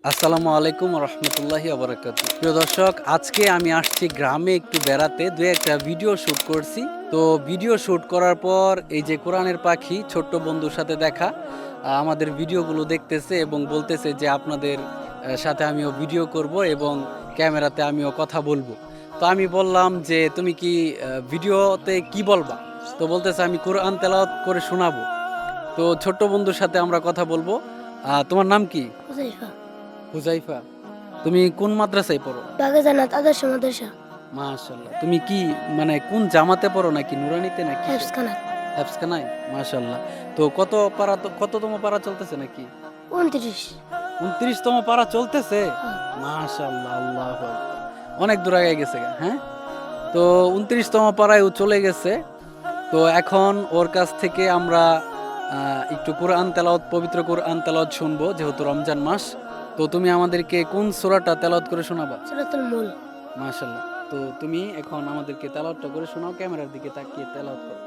আসসালামু আলাইকুম রহমতুল্লাহি আবরাকাতু। প্রিয় দর্শক, আজকে আমি আসছি গ্রামে একটু বেড়াতে। দুই একটা ভিডিও শ্যুট করছি। তো ভিডিও শ্যুট করার পর এই যে কোরআনের পাখি ছোট্ট বন্ধুর সাথে দেখা, আমাদের ভিডিওগুলো দেখতেছে এবং বলতেছে যে আপনাদের সাথে আমিও ভিডিও করব এবং ক্যামেরাতে আমিও কথা বলবো। তো আমি বললাম যে তুমি কি ভিডিওতে কি বলবা? তো বলতেছে আমি কোরআন তেলাওয়াত করে শোনাবো। তো ছোট্ট বন্ধুর সাথে আমরা কথা বলবো। তোমার নাম কি? হুযাইফা। হুজাইফা। তুমি কোন মাদ্রাসায় পড়ো? বাগেরহাট আদর্শ মাদ্রাসা। মাশাআল্লাহ। তুমি কি মানে কোন জামাতে পড়ো নাকি নুরানিতে না কিসে? হেফজখানা। হেফজখানায়? মাশাআল্লাহ। তো কততম পারা চলতেছে নাকি? ২৯। ২৯ তম পারা চলতেছে? হ্যাঁ। মাশাআল্লাহ, আল্লাহু আকবার। অনেক দূর আগায় গেছে গা, হ্যাঁ? তো ২৯ তম পারায় ও চলে গেছে। তো এখন ওর কাছ থেকে আমরা একটু কোরআন তেলাওয়াত, পবিত্র কোরআন তেলাওয়াত শুনবো যেহেতু রমজান মাস। তো তুমি আমাদেরকে কোন সূরাটা তেলাওয়াত করে শোনাবা? সূরাতুল মুলক। মাশাআল্লাহ। তো তুমি এখন আমাদেরকে তেলাওয়াতটা করে শোনাও, ক্যামেরার দিকে তাকিয়ে তেলাওয়াত করো।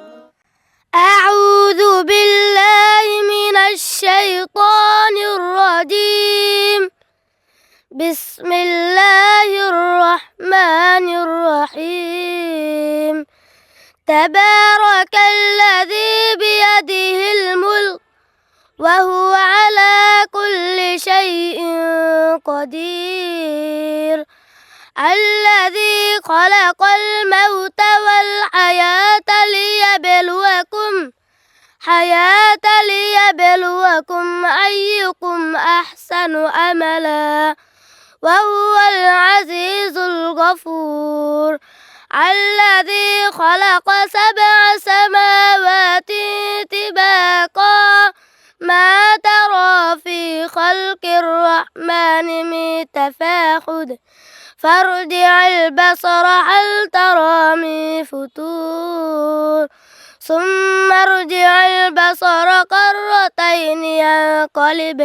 আউযু বিল্লাহি মিনাশ শাইতানির রাজীম। বিসমিল্লাহির রহমানির রহিম। তাবারাকাল্লাযী বিয়াদিহিল মুলক ওয়া হুয়া আলা কুল্লি শাইইন কাদির। الذي خلق الموت والحياة ليبلوكم أيكم أحسن عملا وهو العزيز الغفور. الذي خلق 7 سماوات طباقا ما ترى في خلق الرحمن من تفاخد فارجع البصر هل ترى من فتور ثم ارجع البصر كرتين ينقلب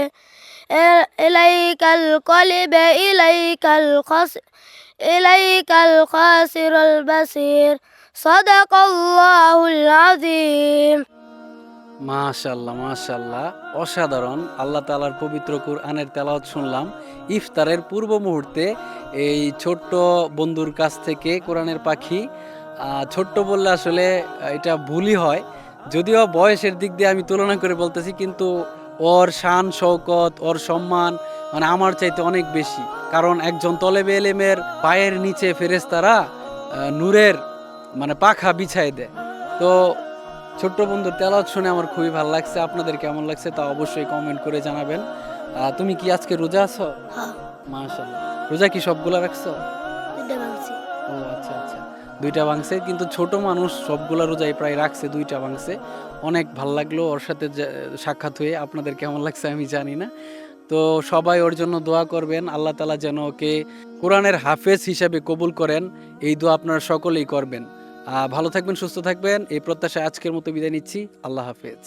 إليك الخاسر البصير. صدق الله العظيم. মাশাআল্লাহ, মাশাআল্লাহ, অসাধারণ। আল্লাহ তাআলার পবিত্র কোরআনের তেলাওয়াত শুনলাম ইফতারের পূর্ব মুহূর্তে এই ছোট্ট বন্ধুর কাছ থেকে। কোরআনের পাখি ছোট্ট বললে আসলে এটা ভুলই হয়, যদিও বয়সের দিক দিয়ে আমি তুলনা করে বলতেছি, কিন্তু ওর শান শৌকত, ওর সম্মান মানে আমার চাইতে অনেক বেশি। কারণ একজন তলেবে এলেমের পায়ের নিচে ফেরেশতারা নূরের মানে পাখা বিছায় দেয়। তো ছোট্ট বন্ধুর তেলাওয়াত শুনে আমার খুবই ভালো লাগছে। আপনাদের কেমন লাগছে তা অবশ্যই কমেন্ট করে জানাবেন। তুমি কি আজকে রোজা আছো? হ্যাঁ। মাশাআল্লাহ। রোজা কি সবগুলা রাখছো? দুইটা ভাঙছি। ও আচ্ছা, আচ্ছা। ২টা ভাঙছে, কিন্তু ছোট মানুষ সবগুলা রোজাই প্রায় রাখছে, ২টা ভাঙছে। অনেক ভাল লাগলো ওর সাথে সাক্ষাৎ হয়ে। আপনাদের কেমন লাগছে আমি জানি না। তো সবাই ওর জন্য দোয়া করবেন। আল্লাহ তাআলা যেন ওকে কোরআনের হাফেজ হিসেবে কবুল করেন, এই দোয়া আপনারা সকলেই করবেন। ভালো থাকবেন, সুস্থ থাকবেন, এই প্রত্যাশায় আজকের মতো বিদায় নিচ্ছি। আল্লাহ হাফেজ।